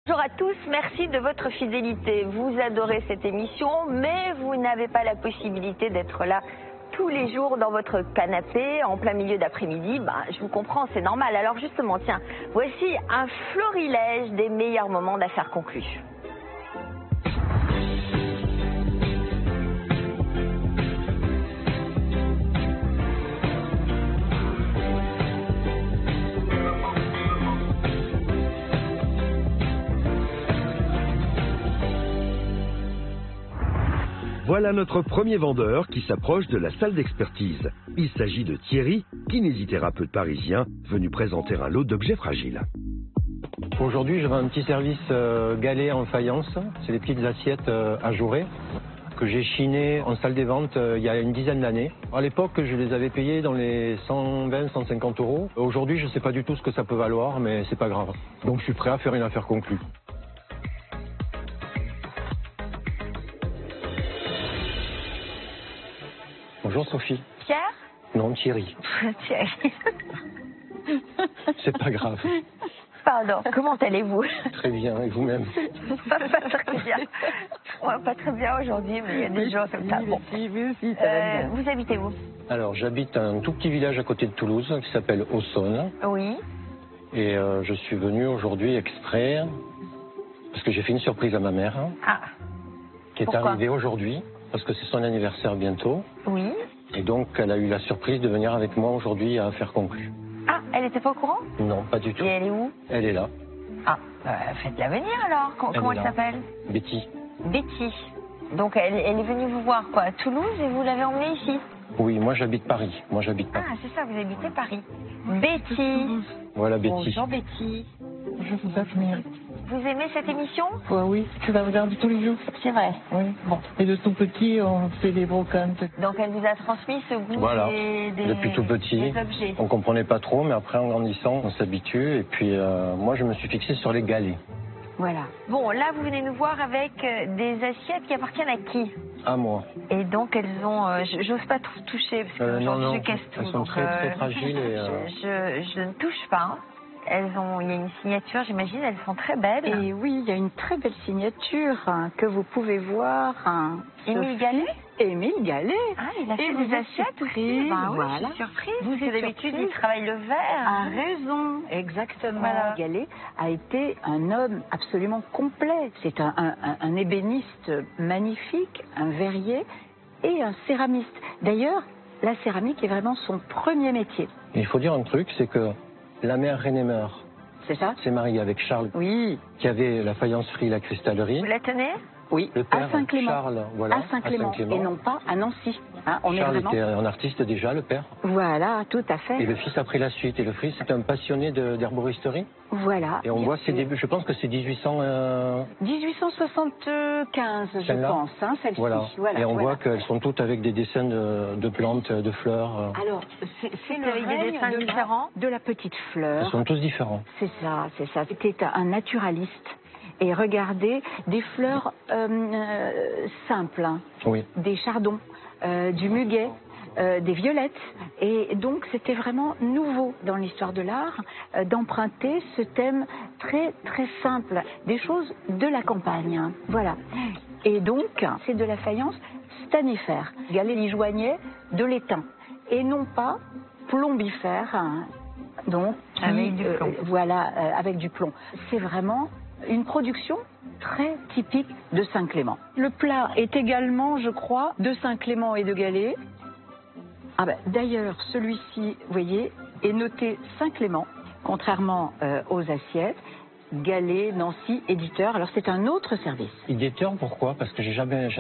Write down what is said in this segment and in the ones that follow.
Bonjour à tous, merci de votre fidélité. Vous adorez cette émission, mais vous n'avez pas la possibilité d'être là tous les jours dans votre canapé, en plein milieu d'après-midi. Je vous comprends, c'est normal. Alors justement, tiens, voici un florilège des meilleurs moments d'affaires conclues. Voilà notre premier vendeur qui s'approche de la salle d'expertise. Il s'agit de Thierry, kinésithérapeute parisien, venu présenter un lot d'objets fragiles. Aujourd'hui, je vends un petit service galet en faïence. C'est des petites assiettes ajourées que j'ai chinées en salle des ventes il y a une dizaine d'années. À l'époque, je les avais payées dans les 120-150 €. Aujourd'hui, je ne sais pas du tout ce que ça peut valoir, mais c'est pas grave. Donc je suis prêt à faire une affaire conclue. Bonjour Sophie. Pierre? Non, Thierry. Thierry. C'est pas grave. Pardon, comment allez-vous? Très bien, et vous-même? Pas très bien. Ouais, pas très bien aujourd'hui, mais il y a des jours comme ça. Bon. Vous habitez où? Alors, j'habite un tout petit village à côté de Toulouse qui s'appelle Aussonne. Oui. Et je suis venu aujourd'hui exprès parce que j'ai fait une surprise à ma mère. Ah. Qui est arrivée aujourd'hui, parce que c'est son anniversaire bientôt. Oui. Et donc, elle a eu la surprise de venir avec moi aujourd'hui à affaire conclue. Ah, elle n'était pas au courant? Non, pas du tout. Et elle est où? Elle est là. Ah, faites-la venir alors. Comment elle s'appelle? Betty. Betty. Donc elle est venue vous voir quoi, à Toulouse et vous l'avez emmenée ici? Oui, moi j'habite Paris. Ah, c'est ça, vous habitez Paris. Betty. Voilà Betty. Bonjour Betty. Bonjour Daphné. Vous aimez cette émission? Oui, tu la regardes tous les jours. C'est vrai. Oui. Bon. Et de tout petit, on fait des brocantes. Donc elle vous a transmis ce goût Depuis tout petit, des objets. on comprenait pas trop, mais après en grandissant, on s'habitue. Et puis moi, je me suis fixé sur les galets. Voilà. Bon, là, vous venez nous voir avec des assiettes qui appartiennent à qui? À moi. Et donc, elles ont... j'ose pas tout toucher, parce que je casse tout. Elles sont très fragiles. Et, je ne touche pas. Il y a une signature, j'imagine, elles sont très belles. Et oui, il y a une très belle signature que vous pouvez voir. Émile Gallet? Émile Gallet. Ah, il a fait des assiettes aussi. Voilà. Je suis surprise. Vous parce que d'habitude, il travaille le verre. A raison, exactement. Voilà. Gallet a été un homme absolument complet. C'est un ébéniste magnifique, un verrier et un céramiste. D'ailleurs, la céramique est vraiment son premier métier. Il faut dire un truc, c'est que la mère Renémer s'est mariée avec Charles, qui avait la faïencerie, la cristallerie. Vous la tenez? Oui, le père, à Saint-Clément. Charles, voilà, à Saint-Clément, et non pas à Nancy. Charles était un artiste déjà, le père. Voilà, tout à fait. Et le fils a pris la suite. Et le fils est un passionné d'herboristerie. Voilà. Et on voit ses débuts, je pense que c'est 1875, je pense, celle-ci. Voilà. Et on voit qu'elles sont toutes avec des dessins de plantes, de fleurs. Alors, c'est avec des dessins différents de la petite fleur. Elles sont tous différents. C'est ça, c'est ça. C'était un naturaliste. Et regardez, des fleurs simples, des chardons, du muguet, des violettes. Et donc c'était vraiment nouveau dans l'histoire de l'art d'emprunter ce thème très très simple, des choses de la campagne. Voilà. Et donc c'est de la faïence stanifère. Gallet y joignait de l'étain et non pas plombifère. Donc avec du plomb. Avec du plomb. C'est vraiment une production très typique de Saint-Clément. Le plat est également, je crois, de Saint-Clément et de Gallet. D'ailleurs, celui-ci, vous voyez, est noté Saint-Clément, contrairement aux assiettes. Gallet, Nancy, éditeur. Alors c'est un autre service. Éditeur, pourquoi? Parce que j'ai jamais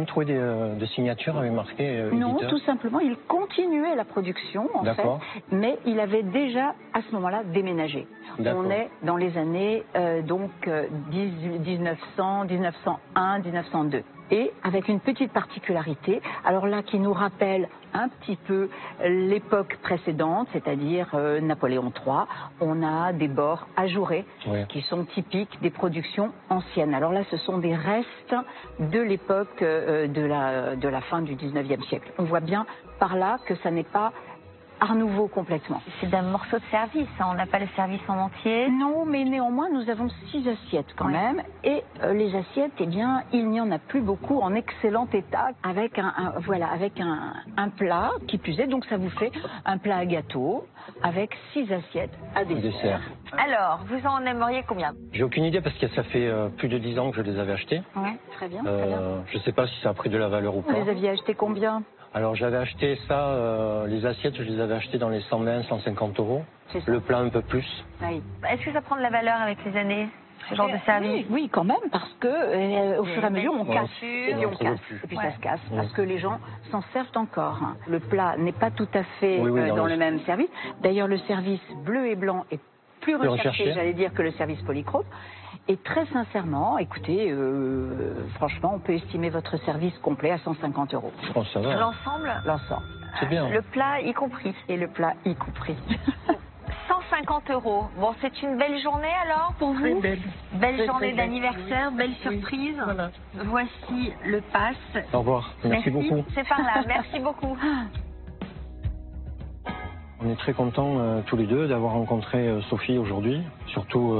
trouvé de signature avec marqué éditeur. Non, tout simplement, il continuait la production en fait, mais il avait déjà à ce moment-là déménagé. On est dans les années 1900, 1901, 1902. Et avec une petite particularité, alors là qui nous rappelle un petit peu l'époque précédente, c'est-à-dire Napoléon III, on a des bords ajourés qui sont typiques des productions anciennes. Alors là, ce sont des restes de l'époque de la fin du 19e siècle. On voit bien par là que ça n'est pas Art Nouveau complètement. C'est d'un morceau de service, hein. On n'a pas le service en entier. Non, mais néanmoins, nous avons 6 assiettes quand même. Et les assiettes, eh bien, il n'y en a plus beaucoup en excellent état, avec un plat qui plus est. Donc ça vous fait un plat à gâteau avec 6 assiettes à dessert. Alors, vous en aimeriez combien? J'ai aucune idée parce que ça fait plus de 10 ans que je les avais achetés. Ouais, très bien, très bien. Je ne sais pas si ça a pris de la valeur ou pas. Vous les aviez achetés combien? Alors j'avais acheté ça, les assiettes, je les avais achetées dans les 120, 150 euros. Le plat un peu plus. Oui. Est-ce que ça prend de la valeur avec les années, ce genre de service? Oui, quand même, parce que au fur et à mesure, on casse. Et puis on casse. Et puis ça se casse, parce que les gens s'en servent encore. Le plat n'est pas tout à fait dans le même service. D'ailleurs, le service bleu et blanc est plus recherché, j'allais dire, que le service polychrome. Et très sincèrement, écoutez, franchement, on peut estimer votre service complet à 150 euros. Je pense que ça va. L'ensemble? L'ensemble. C'est bien. Le plat y compris. Et le plat y compris. 150 euros. Bon, c'est une belle journée alors pour vous? Très belle. Belle journée d'anniversaire, belle surprise. Oui, voilà. Voici le pass. Au revoir. Merci beaucoup. C'est par là. Merci beaucoup. On est très contents tous les deux d'avoir rencontré Sophie aujourd'hui, surtout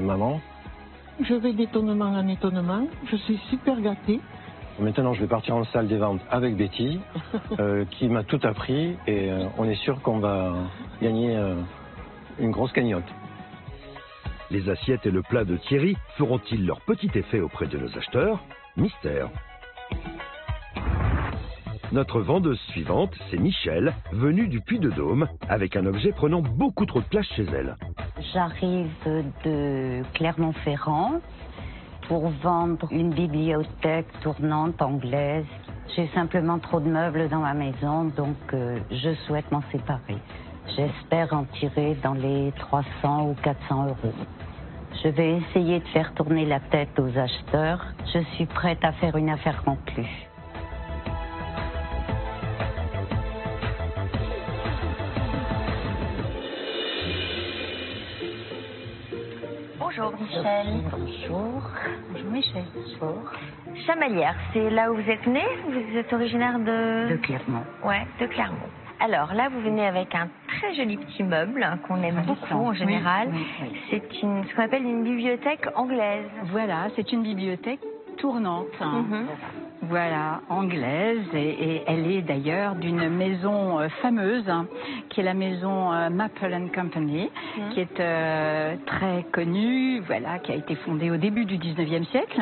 maman. Je vais d'étonnement en étonnement. Je suis super gâtée. Maintenant, je vais partir en salle des ventes avec Betty, qui m'a tout appris, et on est sûr qu'on va gagner une grosse cagnotte. Les assiettes et le plat de Thierry feront-ils leur petit effet auprès de nos acheteurs? Mystère. Notre vendeuse suivante, c'est Michel, venue du Puy-de-Dôme, avec un objet prenant beaucoup trop de place chez elle. J'arrive de Clermont-Ferrand pour vendre une bibliothèque tournante anglaise. J'ai simplement trop de meubles dans ma maison, donc je souhaite m'en séparer. J'espère en tirer dans les 300 ou 400 euros. Je vais essayer de faire tourner la tête aux acheteurs. Je suis prête à faire une affaire conclue. Bonjour Michel. Bonjour. Bonjour Michel. Bonjour. Chamalières, c'est là où vous êtes née? Vous êtes originaire De Clermont. Ouais, de Clermont. Alors là, vous venez avec un très joli petit meuble qu'on aime beaucoup en général. Oui. C'est ce qu'on appelle une bibliothèque anglaise. Voilà, c'est une bibliothèque tournante. Voilà, anglaise, et elle est d'ailleurs d'une maison fameuse, qui est la maison Maple & Company, qui est très connue, voilà, qui a été fondée au début du 19e siècle,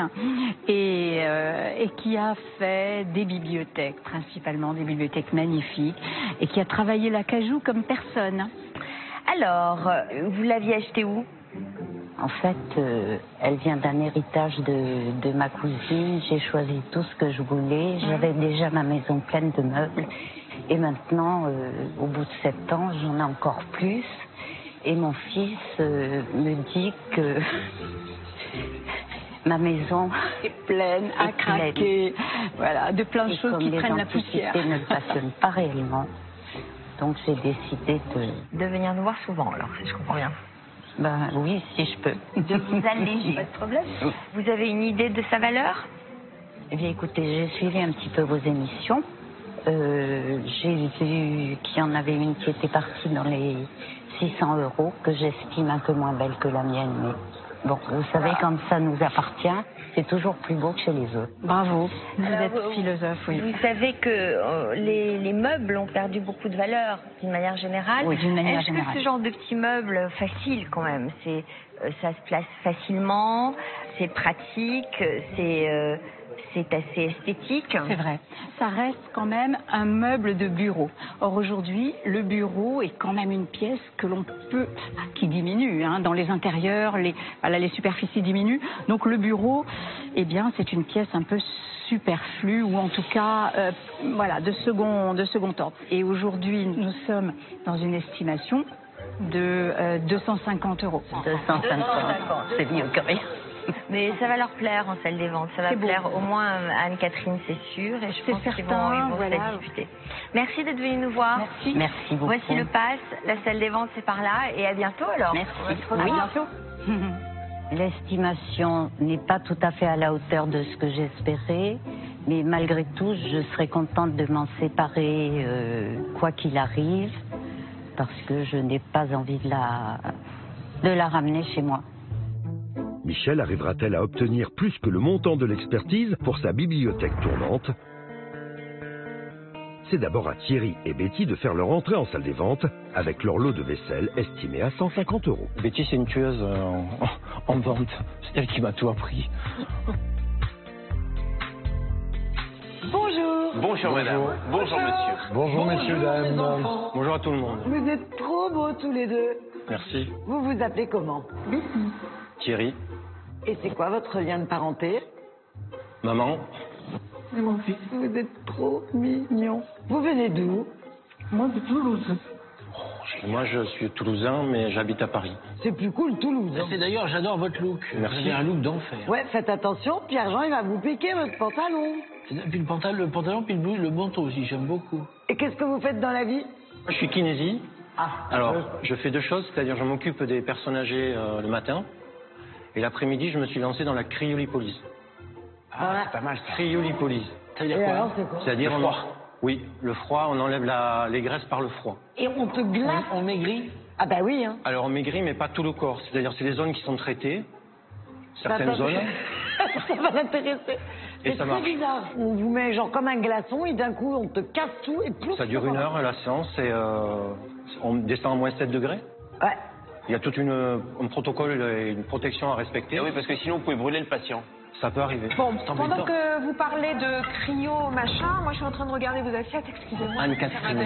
et qui a fait des bibliothèques, principalement des bibliothèques magnifiques, et qui a travaillé l'acajou comme personne. Alors, vous l'aviez acheté où? En fait, elle vient d'un héritage de ma cousine. J'ai choisi tout ce que je voulais. J'avais déjà ma maison pleine de meubles. Et maintenant, au bout de 7 ans, j'en ai encore plus. Et mon fils me dit que ma maison est pleine, à craquer. Voilà, de plein de choses qui prennent la poussière. Les ne le passionnent pas réellement. Donc j'ai décidé de venir nous voir souvent, alors, si je comprends bien. Ben oui, si je peux. De vous alléger. Pas de problème. Vous avez une idée de sa valeur? Eh bien, écoutez, j'ai suivi un petit peu vos émissions. J'ai vu qu'il y en avait une qui était partie dans les 600 euros, que j'estime un peu moins belle que la mienne. Mais bon, vous savez, quand ça nous appartient, c'est toujours plus beau que chez les autres. Bravo, vous Alors, êtes philosophe, oui. Vous savez que les meubles ont perdu beaucoup de valeur, d'une manière générale. Oui, d'une manière générale. Est-ce que ce genre de petits meubles facile quand même, ça se place facilement, c'est pratique, c'est assez esthétique. C'est vrai. Ça reste quand même un meuble de bureau. Or aujourd'hui, le bureau est quand même une pièce que l'on peut, qui diminue, dans les intérieurs, les superficies diminuent. Donc le bureau, eh bien, c'est une pièce un peu superflue, ou en tout cas, de second ordre. Et aujourd'hui, nous sommes dans une estimation de 250 euros. 250, c'est mieux que rien. Mais ça va leur plaire en salle des ventes, ça va plaire au moins à Anne-Catherine, c'est sûr, et je pense qu'ils vont se discuter. Merci d'être venu nous voir. Merci beaucoup. Voici le pass, la salle des ventes c'est par là, et à bientôt alors. Merci. À bientôt. L'estimation n'est pas tout à fait à la hauteur de ce que j'espérais, mais malgré tout, je serais contente de m'en séparer quoi qu'il arrive. parce que je n'ai pas envie de la ramener chez moi. Michel arrivera-t-elle à obtenir plus que le montant de l'expertise pour sa bibliothèque tournante? C'est d'abord à Thierry et Betty de faire leur entrée en salle des ventes avec leur lot de vaisselle estimé à 150 €. Betty, c'est une tueuse en vente. C'est elle qui m'a tout appris. Bonjour. Bonjour madame. Bonjour monsieur. Bonjour messieurs, dames. Enfants. Bonjour à tout le monde. Vous êtes trop beaux tous les deux. Merci. Vous vous appelez comment? Thierry, Et c'est quoi votre lien de parenté? maman, Et mon fils. Vous êtes trop mignons. Vous venez d'où? Moi, de Toulouse. moi je suis toulousain mais j'habite à Paris. C'est plus cool Toulouse. C'est d'ailleurs, j'adore votre look. Merci. Vous avez un look d'enfer. Ouais, faites attention, Pierre-Jean, il va vous piquer votre pantalon. Puis le pantalon, puis le manteau aussi, j'aime beaucoup. Et qu'est-ce que vous faites dans la vie? Je suis kinésie. Ah, Alors, je fais 2 choses, c'est-à-dire je m'occupe des personnes âgées le matin et l'après-midi je me suis lancé dans la cryolipolyse. voilà. C'est pas mal ça. Cryolipolyse. Ça veut dire Et quoi? alors, c'est quoi? C'est-à-dire Le froid. Oui, le froid, on enlève les graisses par le froid. Et on te glace. On maigrit? Ah bah oui, hein. Alors on maigrit mais pas tout le corps, c'est-à-dire c'est les zones qui sont traitées, certaines zones. Ça va l'intéresser. Et C'est ça très marche. bizarre. On vous met genre comme un glaçon et d'un coup on te casse tout et plus. Ça dure 1 heure la séance et on descend à moins 7 degrés. Ouais. Il y a tout un protocole et une protection à respecter. Ah oui, parce que sinon vous pouvez brûler le patient. Ça peut arriver. Bon, pendant que vous parlez de cryo, machin, moi je suis en train de regarder vos assiettes, excusez-moi. Anne-Catherine,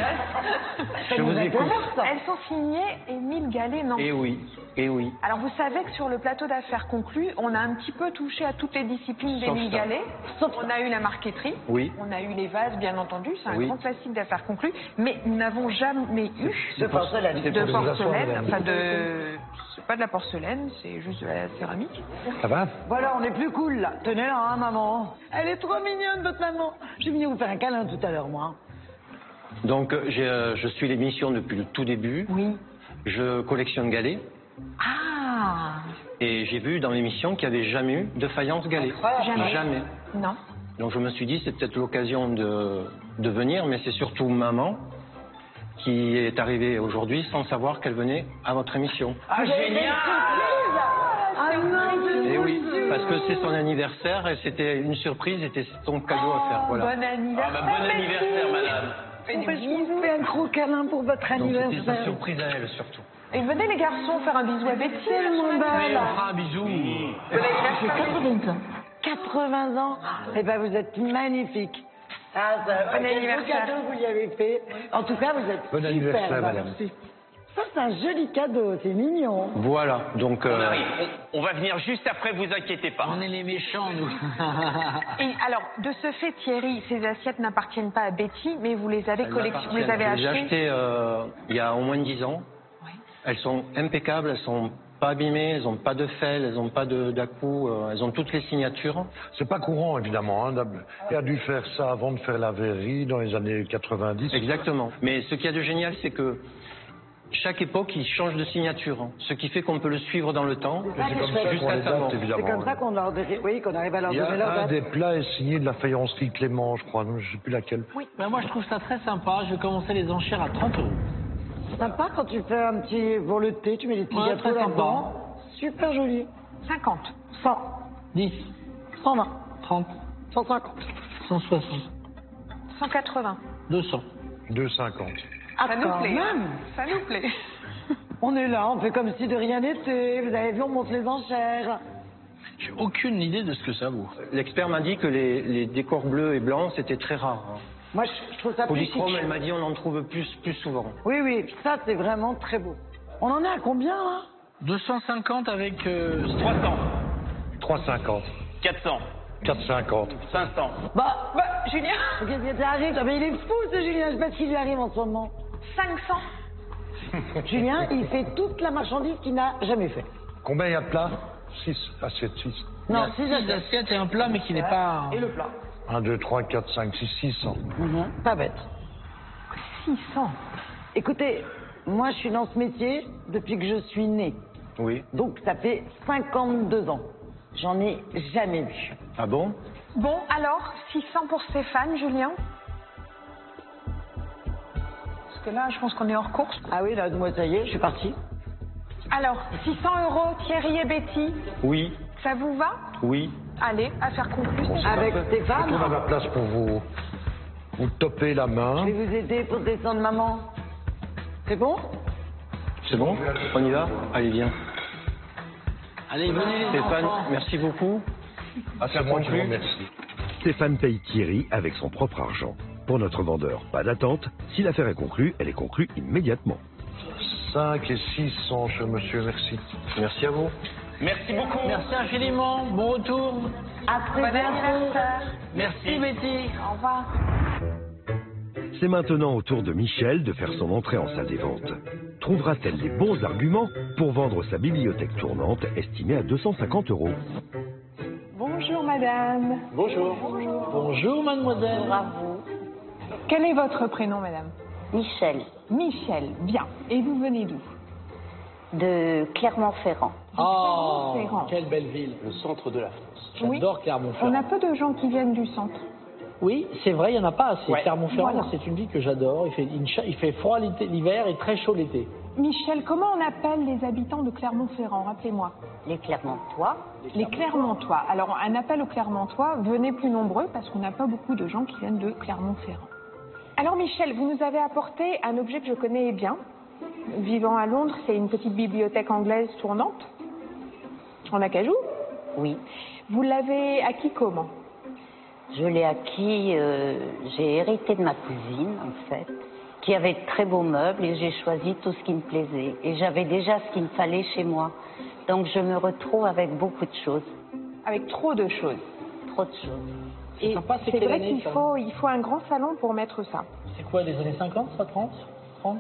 je vous écoute. Elles sont signées Émile Gallet-Nancy. Eh oui, eh oui. Alors vous savez que sur le plateau d'affaires conclues, on a un petit peu touché à toutes les disciplines Sauf d'Émile ça. Gallet. Sauf On a eu la marqueterie, Oui. on a eu les vases bien entendu, c'est un Oui. grand classique d'affaires conclues, mais nous n'avons jamais eu De porcelaine. C'est de pour les porcelaine, asseoir, enfin de... C'est pas de la porcelaine, c'est juste de la céramique. Ça va? Voilà, on est plus cool là. Tenez là, hein, maman. Elle est trop mignonne, votre maman. Je suis venue vous faire un câlin tout à l'heure, moi. Donc je suis l'émission depuis le tout début. Oui. Je collectionne galets Ah, et j'ai vu dans l'émission qu'il n'y avait jamais eu de faïence galet. Jamais. Jamais. non. Donc je me suis dit c'est peut-être l'occasion de venir, mais c'est surtout maman qui est arrivée aujourd'hui sans savoir qu'elle venait à votre émission. Ah, génial. Ah non, Et oui, parce que c'est son anniversaire et c'était une surprise, c'était son cadeau à faire. Voilà. Bon anniversaire. Ah bah bon anniversaire madame. Je vous fais un gros câlin pour votre Donc c'était sa anniversaire. surprise à elle surtout. Et venez les garçons faire un bisou à Betty. Tellement Mais belle. on fera un bisou. J'ai 80 ans. 80 ans. Eh ben, vous êtes magnifique. Ah, ça, Bon quel beau anniversaire. cadeau vous lui avez fait. En tout cas, vous êtes Bon super. anniversaire, madame. Ça, c'est un joli cadeau. C'est mignon. Voilà, donc On arrive. On va venir juste après, vous inquiétez pas. On est les méchants, nous. Et alors, de ce fait, Thierry, ces assiettes n'appartiennent pas à Betty, mais vous les avez collectionnées, vous les avez je les ai achetées. achetées il y a au moins 10 ans. Oui. Elles sont impeccables, elles sont pas abîmées, elles n'ont pas de fel, elles n'ont pas d'à-coup, elles ont toutes les signatures. C'est pas courant, évidemment. Hein. Il a dû faire ça avant de faire la verrerie dans les années 90. Exactement. Mais ce qu'il y a de génial, c'est que chaque époque, il change de signature. Hein. Ce qui fait qu'on peut le suivre dans le temps, C'est comme ça qu'on jusqu'à les sa date, mort. évidemment. C'est comme ça qu'on leur oui, qu'on arrive à leur Il y donner leur a un date. des plats est signé de la faïencerie Clément, je crois. Je ne sais plus laquelle. Ben, moi, je trouve ça très sympa. Je vais commencer les enchères à 30 euros. Sympa quand tu fais un petit pour le thé, tu mets des petits Ouais, gâteaux très là-dedans. Super joli. 50. 100, 10, 120, 30, 150. 160, 180. 200. 2,50. Ah, Ça nous quand plaît. même. Ça nous plaît. On est là, on fait comme si de rien n'était. Vous avez vu, on monte les enchères. J'ai aucune idée de ce que ça vaut. L'expert m'a dit que les décors bleus et blancs, c'était très rare. Hein. Moi, je trouve ça plus chic. Polychrome, elle m'a dit on en trouve plus souvent. Oui, oui, ça, c'est vraiment très beau. On en est à combien, là? 250 avec... 300, 3,50. 400, 4,50. 500. Bah, Julien, qu'est-ce qui t'arrive? Ah, mais il est fou, ce Julien. Je sais pas ce qui lui arrive en ce moment. 500. Julien, il fait toute la marchandise qu'il n'a jamais fait. Combien il y a de plats 6, assiettes 6. Non, il y a 6 assiettes et un plat, mais qui n'est pas... Et le plat. 1, 2, 3, 4, 5, 6, 600. Pas bête. 600. Écoutez, moi, je suis dans ce métier depuis que je suis née. Oui. Donc, ça fait 52 ans. J'en ai jamais vu. Ah bon? Bon, alors, 600 pour Stéphane, Julien? que là, je pense qu'on est hors course. Ah oui, là, moi, ça y est, je suis parti. Alors, 600 €, Thierry et Betty, Oui, ça vous va? oui. Allez, affaire conclue. Avec Stéphane. On a la place pour vous toper la main. Je vais vous aider pour descendre, maman. C'est bon? C'est bon? On y va? Allez, viens. Allez, venez les Stéphane, enfants. merci beaucoup. C'est moi qui vous remercie. Stéphane paye Thierry avec son propre argent. Pour notre vendeur, pas d'attente. Si l'affaire est conclue, elle est conclue immédiatement. 5 et 600, cher monsieur, merci. Merci à vous. Merci beaucoup. Merci infiniment. Bon retour. À très Bon bientôt. anniversaire. Merci Betty. Au revoir. C'est maintenant au tour de Michel de faire son entrée en salle des ventes. Trouvera-t-elle les bons arguments pour vendre sa bibliothèque tournante estimée à 250 €? Bonjour madame. Bonjour. Bonjour mademoiselle. Bravo. Quel est votre prénom madame? Michel, Michel, bien. Et vous venez d'où? de Clermont-Ferrand. Oh, Clermont-Ferrand. quelle belle ville, le centre de la France. Oui. J'adore Clermont-Ferrand. On a peu de gens qui viennent du centre. Oui, c'est vrai, il n'y en a pas assez. Ouais. Clermont-Ferrand, Voilà. c'est une ville que j'adore. Il fait froid l'hiver et très chaud l'été. Michel, comment on appelle les habitants de Clermont-Ferrand? Rappelez-moi. Les Clermontois. Les Clermontois. Alors, un appel aux Clermontois, venez plus nombreux parce qu'on n'a pas beaucoup de gens qui viennent de Clermont-Ferrand. Alors, Michel, vous nous avez apporté un objet que je connais bien. Vivant à Londres, c'est une petite bibliothèque anglaise tournante en acajou. Oui. Vous l'avez acquis comment? Je l'ai acquis, j'ai hérité de ma cousine, en fait, qui avait de très beaux meubles et j'ai choisi tout ce qui me plaisait. Et j'avais déjà ce qu'il me fallait chez moi. Donc je me retrouve avec beaucoup de choses. Avec trop de choses. Trop de choses. Et sympa, c'est c'est quelle vrai année, qu'il ça faut un grand salon pour mettre ça. C'est quoi, les années 50, ça, 30 30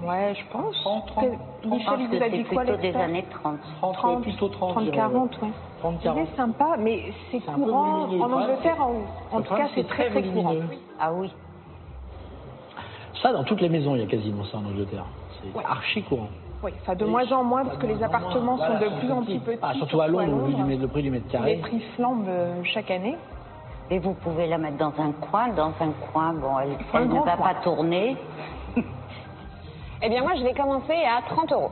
Ouais, je pense. 30. Michel, Je pense il que vous a c'est dit quoi, plutôt des l'expert? années 30. 30, plutôt 30. 30, 40, ouais. 30, C'est 40. sympa, mais c'est un peu courant volumineux. en Le problème, Angleterre, c'est- en le tout problème, cas, c'est très très très courant. volumineux. Ah oui. Ça, dans toutes les maisons, il y a quasiment ça en Angleterre. C'est archi courant. Oui, enfin de moins en moins, parce que les appartements sont de plus en plus petits. Ah, surtout à Londres, le prix du mètre Les carré. prix flambent chaque année. Et vous pouvez la mettre dans un coin. Dans un coin, bon, faut un elle ne grand va coin. pas tourner. Eh bien, moi, je vais commencer à 30 €.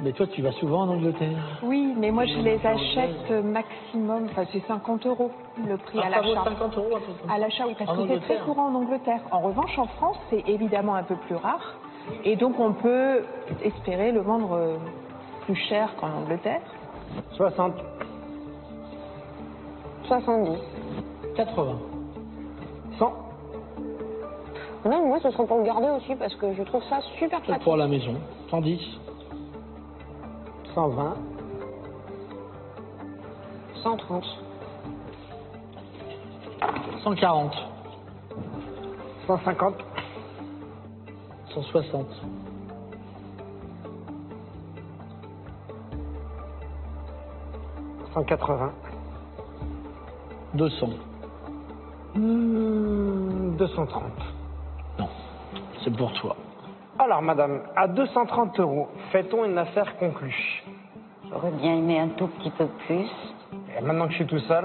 Mais toi, tu vas souvent en Angleterre? Oui, mais moi je les achète maximum, enfin c'est 50 € le prix à Ça vaut l'achat. 50 € un peu comme ça. À l'achat, oui, parce En que c'est très Angleterre. courant en Angleterre. En revanche, en France, c'est évidemment un peu plus rare. Et donc on peut espérer le vendre plus cher qu'en Angleterre. 60. 70. 80. 100. Non, moi, ce sera pour le garder aussi parce que je trouve ça super C'est pratique. pour la maison. 110. 120. 130. 140. 150. 160. 180. 200. 230. Non, c'est pour toi. Alors, madame, à 230 €, fait-on une affaire conclue? J'aurais bien aimé un tout petit peu plus. Et maintenant que je suis tout seul,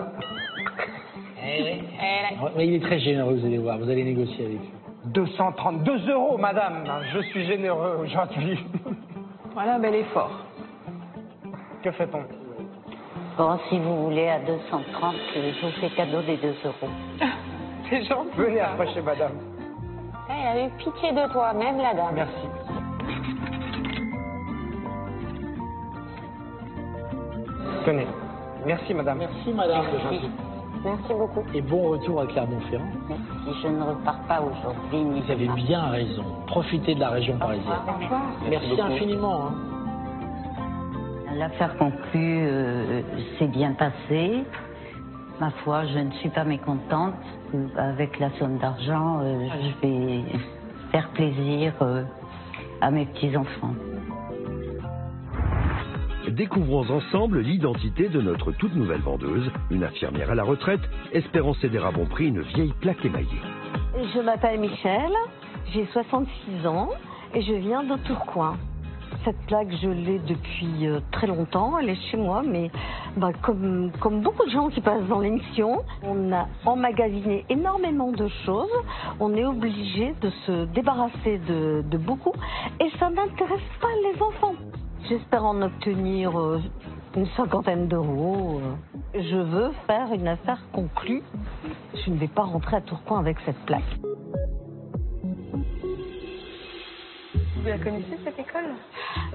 Mais il est très généreux, vous allez voir. Vous allez négocier avec lui. 232 €, madame. Je suis généreux aujourd'hui. Voilà un bel effort. Que fait-on? Bon, si vous voulez, à 230, je vous fais cadeau des 2 €. C'est gentil. Venez approcher, madame. Elle a eu pitié de toi, même la dame. Merci. Tenez. Merci, madame. Merci, madame. de gentil. Merci beaucoup. Et bon retour à Clermont-Ferrand. Merci, je ne repars pas aujourd'hui. Ni Vous avez demain. bien raison. Profitez de la région parisienne. Au revoir. Merci infiniment. Hein. L'affaire conclue s'est bien passée. Ma foi, je ne suis pas mécontente. Avec la somme d'argent, je vais faire plaisir à mes petits-enfants. Découvrons ensemble l'identité de notre toute nouvelle vendeuse, une infirmière à la retraite, espérant céder à bon prix une vieille plaque émaillée. Je m'appelle Michel, j'ai 66 ans et je viens de Tourcoing. cette plaque, je l'ai depuis très longtemps. Elle est chez moi, mais comme beaucoup de gens qui passent dans l'émission, on a emmagasiné énormément de choses. On est obligé de se débarrasser de beaucoup. Et ça n'intéresse pas les enfants. J'espère en obtenir une 50aine d'euros. Je veux faire une affaire conclue. Je ne vais pas rentrer à Tourcoing avec cette plaque. Vous la connaissez, cette école?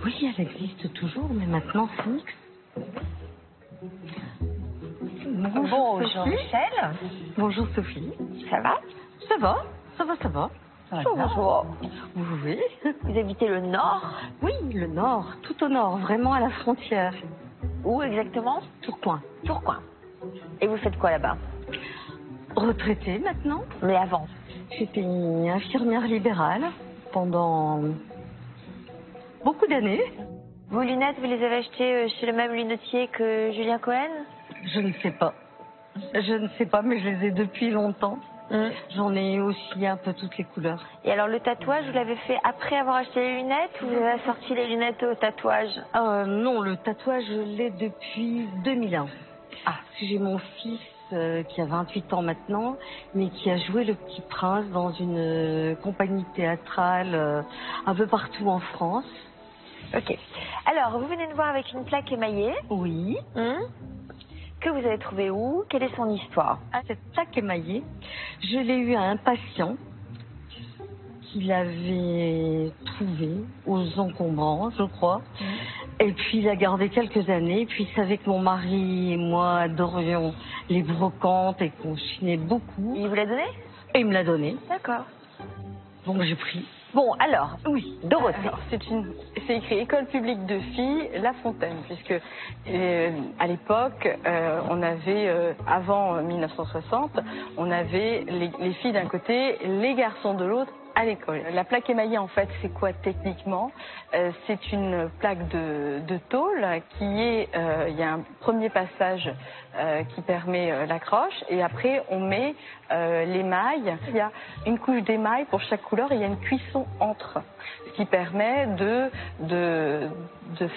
Oui, elle existe toujours, mais maintenant c'est mixte. Bonjour Michel. Bonjour Sophie. Ça va? Ça va, ça va, ça va. Bonjour. Oui. Vous habitez le nord? Oui, le nord, tout au nord, vraiment à la frontière. Où exactement? Tourcoing. Tourcoing. Et vous faites quoi là-bas? Retraitée maintenant. Mais avant? J'étais infirmière libérale pendant beaucoup d'années. Vos lunettes, vous les avez achetées chez le même lunetier que Julien Cohen? Je ne sais pas. Je ne sais pas, mais je les ai depuis longtemps. J'en ai aussi un peu toutes les couleurs. Et alors le tatouage, vous l'avez fait après avoir acheté les lunettes ou vous avez sorti les lunettes au tatouage? Non, le tatouage, je l'ai depuis 2001. J'ai mon fils qui a 28 ans maintenant, mais qui a joué le Petit Prince dans une compagnie théâtrale un peu partout en France. Ok. Alors, vous venez de voir avec une plaque émaillée. Oui. Que vous avez trouvé où? Quelle est son histoire? Cette plaque émaillée, je l'ai eue à un patient qui l'avait trouvée aux encombrants, je crois. Et puis il a gardé quelques années. Et puis il savait que mon mari et moi adorions les brocantes et qu'on chinait beaucoup. Il vous l'a donné? Et il me l'a donné. D'accord. Donc j'ai pris. Bon, alors, oui, Dorothée. C'est écrit École publique de filles La Fontaine, puisque à l'époque, on avait, avant 1960, on avait les filles d'un côté, les garçons de l'autre à l'école. La plaque émaillée, en fait, c'est quoi techniquement? C'est une plaque de tôle qui est, il y a un premier passage qui permet l'accroche et après on met l'émail. Il y a une couche d'émail pour chaque couleur et il y a une cuisson entre, ce qui permet de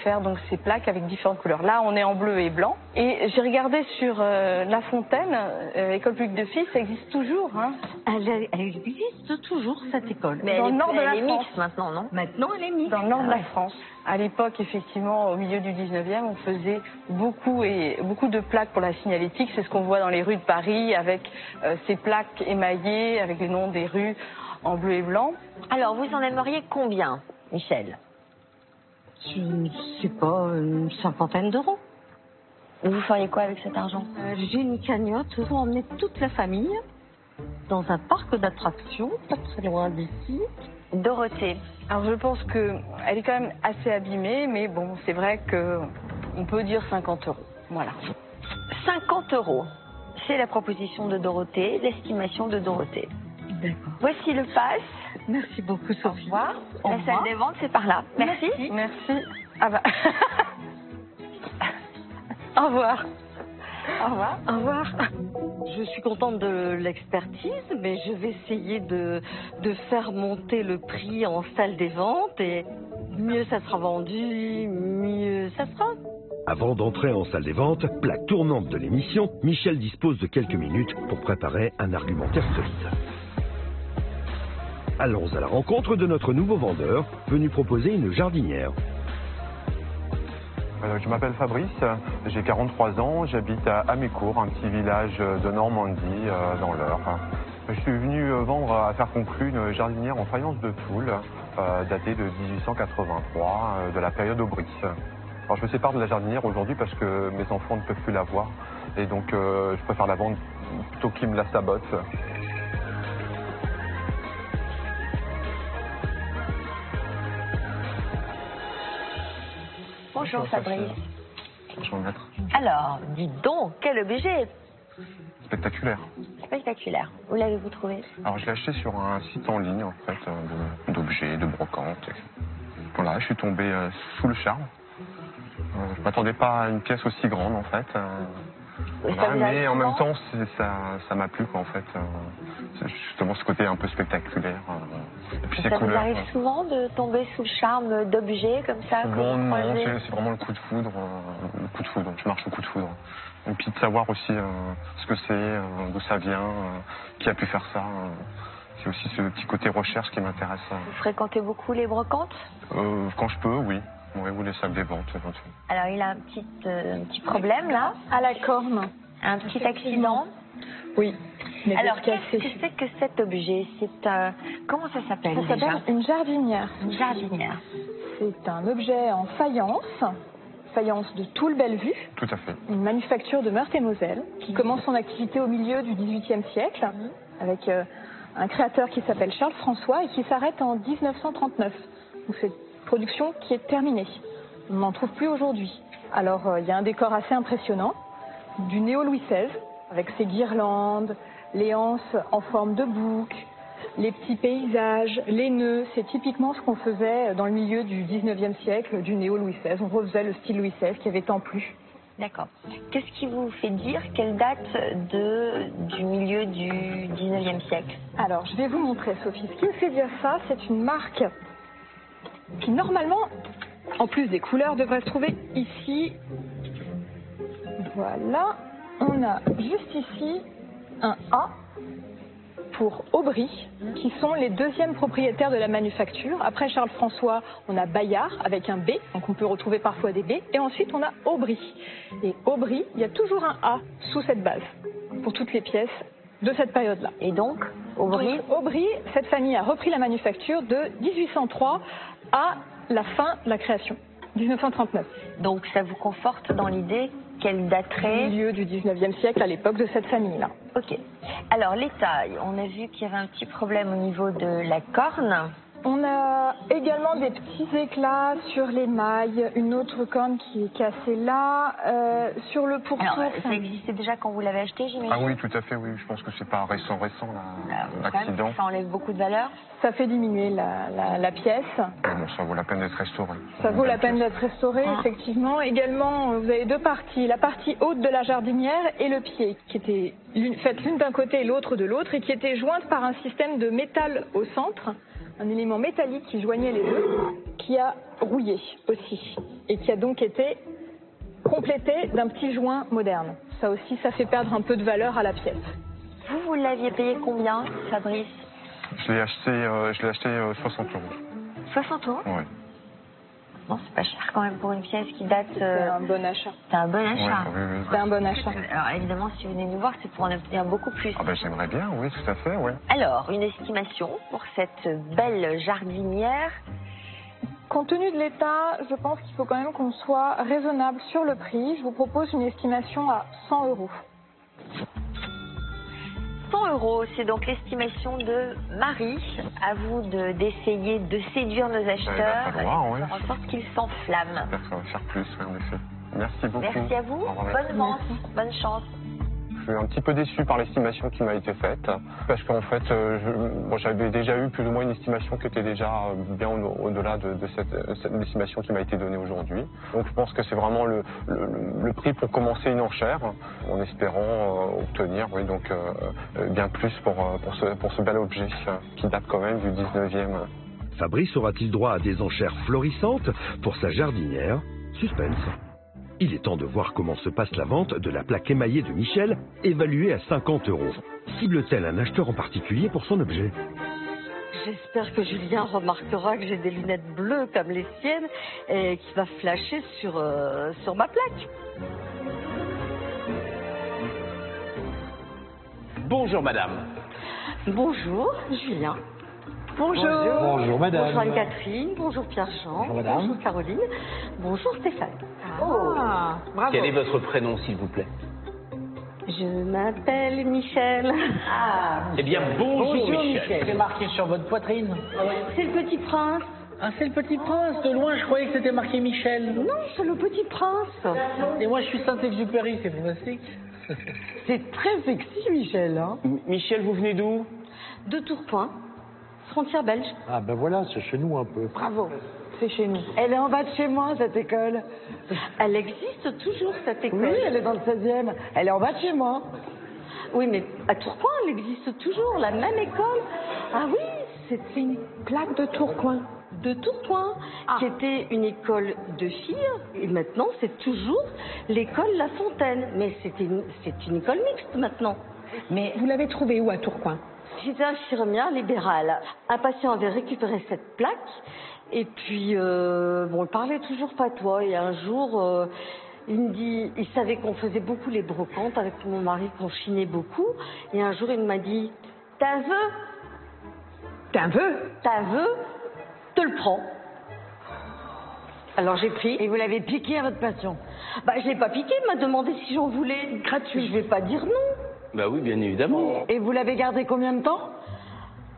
faire donc ces plaques avec différentes couleurs. Là, on est en bleu et blanc. Et j'ai regardé sur La Fontaine, École publique de filles, ça existe toujours. Hein. Elle existe toujours, cette école. Mais dans le nord de la France. Mixte maintenant, non? Maintenant, elle est mixte. Dans le nord de la France. À l'époque, effectivement, au milieu du 19e, on faisait beaucoup de plaques pour la signalétique. C'est ce qu'on voit dans les rues de Paris avec ces plaques émaillées avec les noms des rues en bleu et blanc. Alors, vous en aimeriez combien, Michel? Je ne sais pas, une 50aine d'euros. Vous feriez quoi avec cet argent? J'ai une cagnotte pour emmener toute la famille dans un parc d'attractions, pas très loin d'ici. Dorothée. Alors je pense qu'elle est quand même assez abîmée, mais bon, c'est vrai qu'on peut dire 50 euros. Voilà. 50 euros. C'est la proposition de Dorothée, l'estimation de Dorothée. D'accord. Voici le pass. Merci beaucoup, Sophie. Au revoir. Au La revoir. salle des ventes, c'est par là. Merci. Merci. Ah bah. Au revoir. Au revoir. Au revoir. Je suis contente de l'expertise, mais je vais essayer de faire monter le prix en salle des ventes et mieux ça sera vendu, mieux ça sera. Avant d'entrer en salle des ventes, plaque tournante de l'émission, Michel dispose de quelques minutes pour préparer un argumentaire solide. Allons à la rencontre de notre nouveau vendeur, venu proposer une jardinière. Je m'appelle Fabrice, j'ai 43 ans, j'habite à Amécourt, un petit village de Normandie, dans l'Eure. Je suis venu vendre à Faire Conclu une jardinière en faïence de Toul, datée de 1883, de la période Aubry. Alors je me sépare de la jardinière aujourd'hui parce que mes enfants ne peuvent plus la voir, et donc je préfère la vendre plutôt qu'ils me la sabotent. Bonjour Fabrice. Bonjour maître. Alors, dites donc, quel objet Spectaculaire. spectaculaire. Où l'avez-vous trouvé? Alors je l'ai acheté sur un site en ligne en fait, d'objets, de brocantes. Voilà, je suis tombé sous le charme. Je m'attendais pas à une pièce aussi grande en fait. Voilà, mais en même temps, ça m'a plu, quoi, en fait. C'est justement ce côté un peu spectaculaire. Et puis Ça vous arrive souvent de tomber sous le charme d'objets comme ça? Bon, non, c'est vraiment le coup de foudre. Je marche au coup de foudre. Et puis de savoir aussi ce que c'est, d'où ça vient, qui a pu faire ça. C'est aussi ce petit côté recherche qui m'intéresse. Vous fréquentez beaucoup les brocantes? Quand je peux, oui. Oui, ou les salles des ventes, éventuellement. Alors, il a un petit problème, là. À la corne. Un petit accident. Oui. Alors, qu'est-ce que c'est que cet objet? C'est comment ça s'appelle? Ça s'appelle une jardinière. Une jardinière. C'est un objet en faïence de Toul-Bellevue. Tout à fait. Une manufacture de Meurthe-et-Moselle qui commence son activité au milieu du XVIIIe siècle avec un créateur qui s'appelle Charles François et qui s'arrête en 1939. Donc c'est une production qui est terminée. On n'en trouve plus aujourd'hui. Alors il y a un décor assez impressionnant du néo-Louis XVI avec ses guirlandes, les anses en forme de bouc, les petits paysages, les nœuds. C'est typiquement ce qu'on faisait dans le milieu du 19e siècle, du néo-Louis XVI. On refaisait le style Louis XVI qui avait tant plu. D'accord. Qu'est-ce qui vous fait dire qu'elle date du milieu du 19e siècle? Alors, je vais vous montrer, Sophie. Ce qui me fait dire ça, c'est une marque qui, normalement, en plus des couleurs, devrait se trouver ici. Voilà. On a juste ici un A pour Aubry, qui sont les deuxièmes propriétaires de la manufacture. Après Charles François, on a Bayard avec un B, donc on peut retrouver parfois des B. Et ensuite, on a Aubry. Et Aubry, il y a toujours un A sous cette base pour toutes les pièces de cette période-là. Et donc, Aubry, cette famille a repris la manufacture de 1803 à la fin de la création, 1939. Donc ça vous conforte dans l'idée qu'elle daterait du milieu du 19e siècle à l'époque de cette famille-là. Ok. Alors les tailles, on a vu qu'il y avait un petit problème au niveau de la corne. On a également des petits éclats sur les mailles, une autre corne qui est cassée là, sur le pourtour. Alors, ça existait déjà quand vous l'avez acheté, j'imagine? Ah oui, tout à fait, oui. Je pense que c'est pas récent l'accident. Ça enlève beaucoup de valeur? Ça fait diminuer la pièce. Bon, ça vaut la peine d'être restauré. Ça vaut la peine d'être restauré, effectivement. Également, vous avez deux parties. La partie haute de la jardinière et le pied, qui étaient faites l'une d'un côté et l'autre de l'autre, et qui étaient jointes par un système de métal au centre, un élément métallique qui joignait les deux, qui a rouillé aussi, et qui a donc été complété d'un petit joint moderne. Ça aussi, ça fait perdre un peu de valeur à la pièce. Vous l'aviez payé combien, Fabrice? Je l'ai acheté 60 €. 60 €? Oui. Non, c'est pas cher quand même pour une pièce qui date... C'est un bon achat. C'est un bon achat. Oui. C'est un bon achat. Alors évidemment, si vous venez nous voir, c'est pour en obtenir beaucoup plus. Ah ben j'aimerais bien, oui, tout à fait, oui. Alors, une estimation pour cette belle jardinière? Compte tenu de l'état, je pense qu'il faut quand même qu'on soit raisonnable sur le prix. Je vous propose une estimation à 100 €. 100 €, c'est donc l'estimation de Marie. À vous d'essayer de séduire nos acheteurs et de faire en sorte qu'ils s'enflamment. Faire plus, oui, en effet. Merci beaucoup. Merci à vous. Bonne vente, bonne chance. Je suis un petit peu déçu par l'estimation qui m'a été faite, parce qu'en fait, j'avais déjà eu plus ou moins une estimation qui était déjà bien au-delà de cette estimation qui m'a été donnée aujourd'hui. Donc je pense que c'est vraiment le prix pour commencer une enchère, en espérant obtenir bien plus pour ce bel objet qui date quand même du 19e. Fabrice aura-t-il droit à des enchères florissantes pour sa jardinière? Suspense. Il est temps de voir comment se passe la vente de la plaque émaillée de Michel, évaluée à 50 €. Cible-t-elle un acheteur en particulier pour son objet? J'espère que Julien remarquera que j'ai des lunettes bleues comme les siennes et qu'il va flasher sur ma plaque. Bonjour madame. Bonjour Julien. Bonjour. Bonjour madame. Bonjour Anne-Catherine, bonjour Pierre-Jean, bonjour Caroline, bonjour Stéphane. Bravo. Quel est votre prénom s'il vous plaît? Je m'appelle Michel. Eh bien bonjour Michel. C'est marqué sur votre poitrine. C'est le Petit Prince. Ah, c'est le Petit Prince. De loin, je croyais que c'était marqué Michel. Non, c'est le Petit Prince. Et moi, je suis Saint-Exupéry, c'est fantastique. C'est très sexy, Michel. Hein. Michel, vous venez d'où? De Tourcoing, frontière belge. Ah ben voilà, c'est chez nous un peu. Bravo. c'est chez nous. Elle est en bas de chez moi, cette école. Elle existe toujours, cette école. Oui, elle est dans le 16e. Elle est en bas de chez moi. Oui, mais à Tourcoing, elle existe toujours, la même école. Ah oui, c'était une plaque de Tourcoing. De Tourcoing, qui était une école de filles. Et maintenant, c'est toujours l'école La Fontaine. Mais c'est une école mixte maintenant. Mais vous l'avez trouvée où à Tourcoing? J'étais infirmière libérale. Un patient avait récupéré cette plaque. Et puis, bon, il parlait toujours patois. Et un jour, il me dit, il savait qu'on faisait beaucoup les brocantes avec mon mari, qu'on chinait beaucoup. Et un jour, il m'a dit, t'as un vœu? T'as un vœu? T'as un vœu? Te le prends. Alors j'ai pris. Et vous l'avez piqué à votre patient? Bah, je l'ai pas piqué, il m'a demandé si j'en voulais. Gratuit. Je vais pas dire non. Bah oui, bien évidemment. Et vous l'avez gardé combien de temps?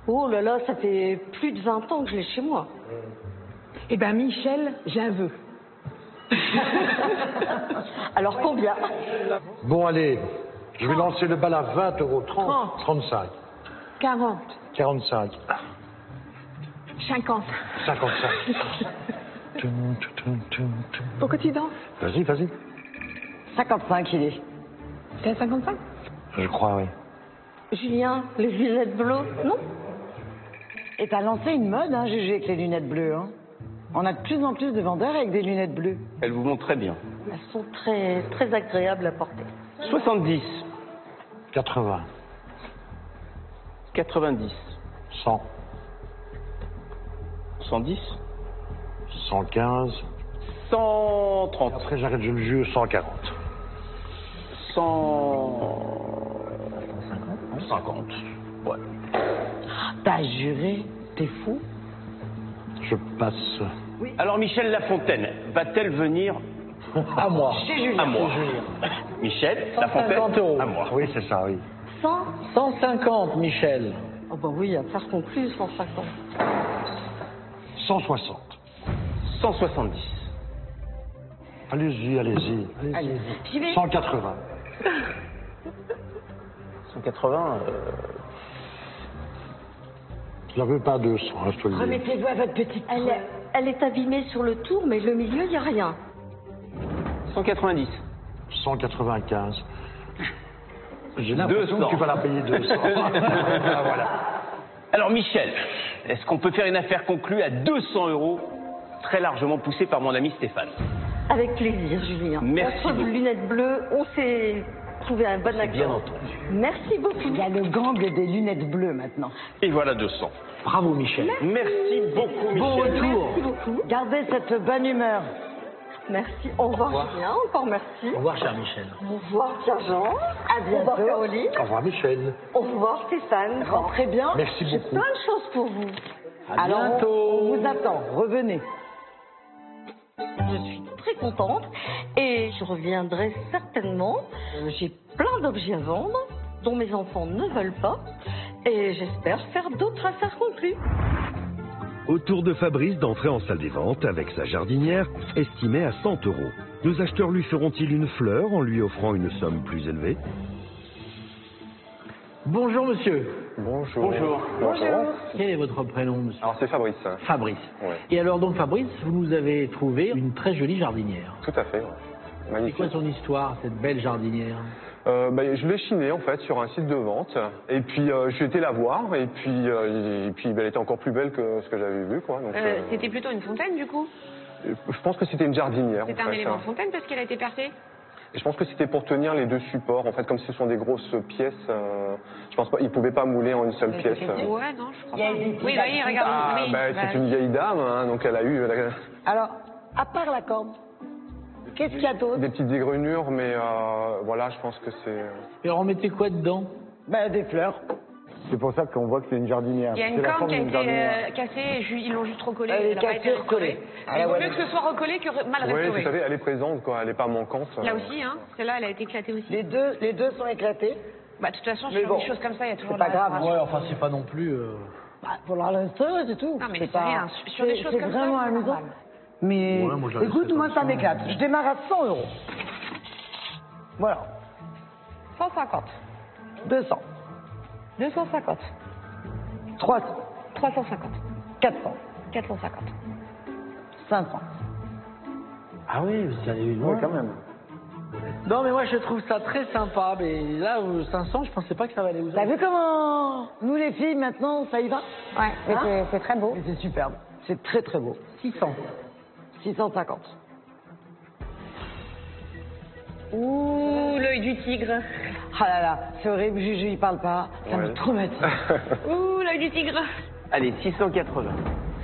Oh là là, ça fait plus de 20 ans que je l'ai chez moi. Eh ben Michel, j'ai un vœu. Alors combien? Bon, allez, je vais lancer le bal à 20 €. 30, 35, 40, 45, 50. 55. Pourquoi tu danses? Vas-y, vas-y. 55, il est. T'es à 55? Je crois, oui. Julien, les lunettes bleues, non? Et t'as lancé une mode, hein, Gégé, avec les lunettes bleues. Hein. On a de plus en plus de vendeurs avec des lunettes bleues. Elles vous vont très bien. Elles sont très, très agréables à porter. 70. 80. 90. 100. 110. 115. 130. Après, j'arrête le jeu, 140. 150. Ouais. T'as juré? T'es fou? Je passe. Oui. Alors, Michel Lafontaine, va-t-elle venir à moi? Chez Julien. À moi. Michel Lafontaine, 150 €. à moi. Oui, c'est ça, oui. 150, Michel. Oh bah oui, à faire conclure, 150. 160. 170. Allez-y, allez-y. Allez-y. 180. 180. Je la veux pas 200, hein, je te le dis. Remettez-vous à votre petite Elle est abîmée sur le tour, mais le milieu, il n'y a rien. 190. 195. J'ai l'impression 200. que tu vas la payer 200. Ah, voilà. Alors, Michel, est-ce qu'on peut faire une affaire conclue à 200 €, très largement poussée par mon ami Stéphane? Avec plaisir, Julien. Merci Entre beaucoup. lunettes bleues, on s'est trouvé un bon accord. Bien entendu. Merci beaucoup. Il y a le gang des lunettes bleues maintenant. Et voilà 200. Bravo, Michel. Merci beaucoup, Michel. Bon retour. Merci beaucoup. Gardez cette bonne humeur. Merci. Au revoir, Julien. Encore merci. Au revoir, cher Michel. Au revoir, Pierre-Jean. À bientôt. Au revoir, Caroline. Au revoir, Michel. Au revoir, Stéphane. Rentrez bien. Merci J'ai beaucoup. plein de choses pour vous. À Alors, bientôt. on vous attend. Revenez. Je suis très contente et je reviendrai certainement. J'ai plein d'objets à vendre dont mes enfants ne veulent pas et j'espère faire d'autres affaires conclues. Au tour de Fabrice d'entrer en salle des ventes avec sa jardinière estimée à 100 €. Nos acheteurs lui feront-ils une fleur en lui offrant une somme plus élevée? Bonjour, monsieur. Bonjour. Bonjour. Quel est votre prénom, monsieur? Alors c'est Fabrice. Fabrice. Ouais. Et alors, donc, Fabrice, vous nous avez trouvé une très jolie jardinière. Tout à fait. Ouais. C'est Magnifique. quoi son histoire, cette belle jardinière? Je l'ai chiné en fait sur un site de vente et puis j'ai été la voir et puis elle était encore plus belle que ce que j'avais vu quoi. Donc, C'était plutôt une fontaine du coup? je pense que c'était une jardinière. C'était en un fait, élément hein. de fontaine parce qu'elle a été percée? Et je pense que c'était pour tenir les deux supports. En fait, comme ce sont des grosses pièces, je pense pas, ils pouvaient pas mouler en une seule pièce. Ouais, non, je crois pas. Oui, oui, regarde. Ah, oui, c'est une vieille dame, hein, donc elle a eu Alors, à part la corde, qu'est-ce qu'il y a d'autre? des petites égrenures, mais voilà, je pense que c'est. Et alors, on mettait quoi dedans? Des fleurs. C'est pour ça qu'on voit que c'est une jardinière. Il y a une corne qui a été cassée et ils l'ont juste recollée. Elle est n'a pas cassée, été recollée. restaurée. Il vaut mieux que ce soit recollé que mal Oui, restauré. tout à fait, elle est présente, quoi, elle est pas manquante. Là aussi, hein, celle-là, elle a été éclatée aussi. Les deux sont éclatés. Bah, de toute façon, Mais sur bon, des choses comme ça, il y a toujours c'est pas de la grave. restauration. Ouais, enfin, c'est pas non plus... Faut la restaurer, c'est tout. Non, mais C'est c'est rien. Sur des choses c'est comme ça, vraiment c'est amusant. normal. Mais Ouais, moi, je la écoute, laisserai moi comme ça ça. m'éclate. Je démarre à 100 €. Voilà. 150. 200. 250. 300. 350. 400. 450. 500. Ah oui, vous allez loin quand même. Non, mais moi je trouve ça très sympa, mais là, 500, je pensais pas que ça allait vous. T'as vu comment nous les filles maintenant ça y va? Ouais, mais Hein? c'est très beau. Mais c'est superbe, c'est très très beau. 600. 650. Ouh, l'œil du tigre. Ah là là, c'est horrible, Juju il parle pas, ça me traumatise. Ouh, l'œil du tigre. Allez, 680.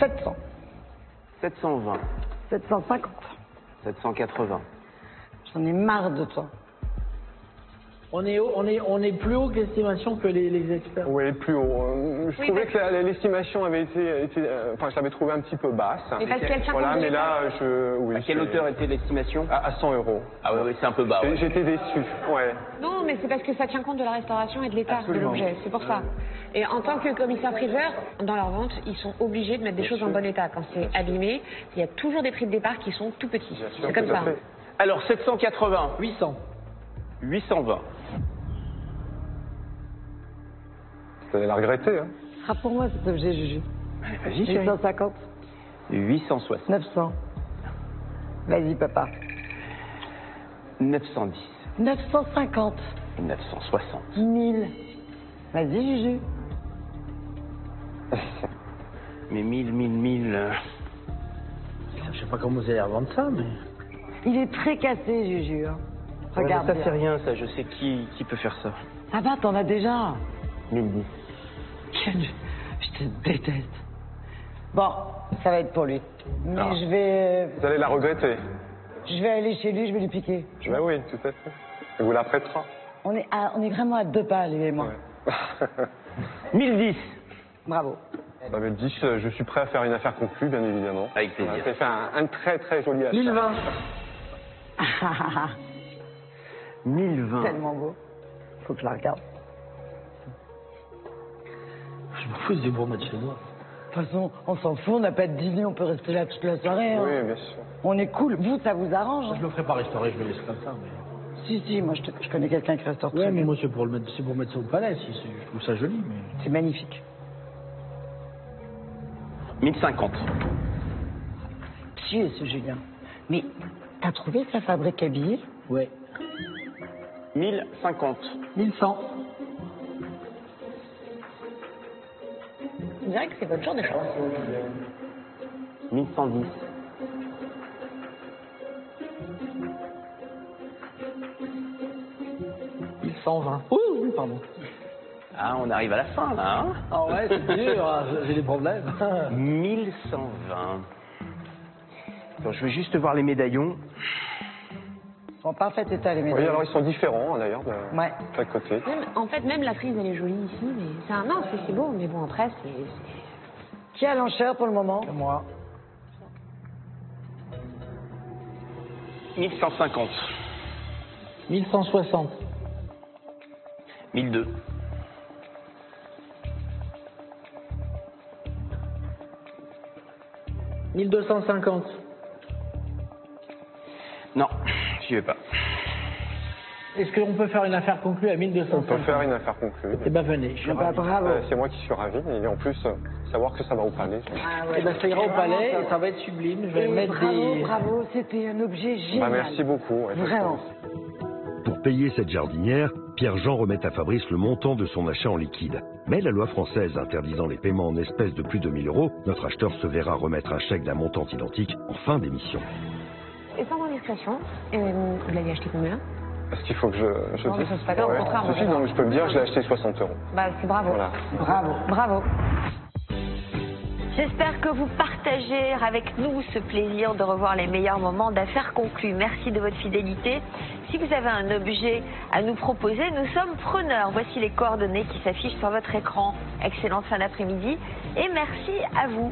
700. 720. 750. 780. J'en ai marre de toi. On est plus haut que l'estimation que les experts. Oui, plus haut. Je trouvais que l'estimation avait été enfin, je l'avais trouvé un petit peu basse. Mais parce qu'elle tient voilà, compte mais des là, oui. À quelle hauteur était l'estimation? À 100 euros. Ah ouais, c'est un peu bas. Ouais. J'étais déçu, ouais. Non, mais c'est parce que ça tient compte de la restauration et de l'état de l'objet, c'est pour ça. Et en tant que commissaire-priseur, dans leur vente, ils sont obligés de mettre des choses en bon état. Quand c'est abîmé, il y a toujours des prix de départ qui sont tout petits. C'est comme ça. Alors, 780. 800. 820. Vous allez la regretter, hein. Ce sera pour moi cet objet, Juju. Vas-y, chérie. 850. 860. 900. Vas-y, papa. 910. 950. 960. 1000. Vas-y, Juju. Mais 1000. Je sais pas comment vous allez revendre ça, mais. Il est très cassé, Juju. Hein. Ouais, Regarde. ça, bien. c'est rien, ça. Je sais qui peut faire ça. Ça va, t'en as déjà. 1010. Je te déteste. Bon, ça va être pour lui. Mais Ah. je vais. Vous allez la regretter. Je vais aller chez lui, je vais lui piquer. Ben oui, tout à fait. Il vous la prêtera. On est vraiment à 2 pas, lui et moi. 1010. Bravo. Bah, 10, je suis prêt à faire une affaire conclue, bien évidemment. Avec plaisir. Ça fait un très très joli achat. 1020. 1020. Tellement beau. Faut que je la regarde. Je m'en fous du bon match chez moi. De toute façon, on s'en fout, on n'a pas de dîner, on peut rester là toute la soirée. Hein. Oui, bien sûr. On est cool. Vous, ça vous arrange hein? Je le ferai pas restaurer, je le laisse comme ça. Mais... Si, moi je connais quelqu'un qui restaure très Ouais, mais bien. moi c'est pour mettre ça au palais. Je trouve ça joli. Mais... C'est magnifique. 1050. Pied, ce Julien. Mais t'as trouvé sa fabrique à billets? Ouais. 1050. 1100. On dirait que c'est votre jour de chance. 1110. 1120. Oui, pardon. Ah, on arrive à la fin, là. Hein Ah ouais, c'est dur, j'ai des problèmes. 1120. Attends, je vais juste voir les médaillons. Ils sont en parfait état, les médailles. Oui, alors ils sont différents, hein, d'ailleurs, de Ouais. chaque côté. En fait, même la frise, elle est jolie ici, mais non, c'est beau, mais bon, après, c'est... Qui a l'enchère pour le moment? C'est moi. 1150. 1160. 1002. 1250. Non, j'y vais pas. Est-ce qu'on peut faire une affaire conclue à 1250? On peut faire une affaire conclue. Eh ben venez, je suis ravi. Bravo. C'est moi qui suis ravi, et en plus, savoir que ça va au palais. Eh ben ça ira au palais, et ça va être sublime. Je vais mettre des... Bravo, c'était un objet génial. Merci beaucoup. Ouais, Vraiment. Pour payer cette jardinière, Pierre-Jean remet à Fabrice le montant de son achat en liquide. Mais la loi française interdisant les paiements en espèces de plus de 1000 euros, notre acheteur se verra remettre un chèque d'un montant identique en fin d'émission. Et sans indiscrétion, vous l'avez acheté combien? Est-ce qu'il faut que je Non, mais dise ça, c'est pas grave, au contraire, on Si, non, mais je peux le dire, je l'ai acheté 60 euros. Bah, c'est bravo. Voilà. Bravo. J'espère que vous partagez avec nous ce plaisir de revoir les meilleurs moments d'affaires conclues. Merci de votre fidélité. Si vous avez un objet à nous proposer, nous sommes preneurs. Voici les coordonnées qui s'affichent sur votre écran. Excellente fin d'après-midi et merci à vous.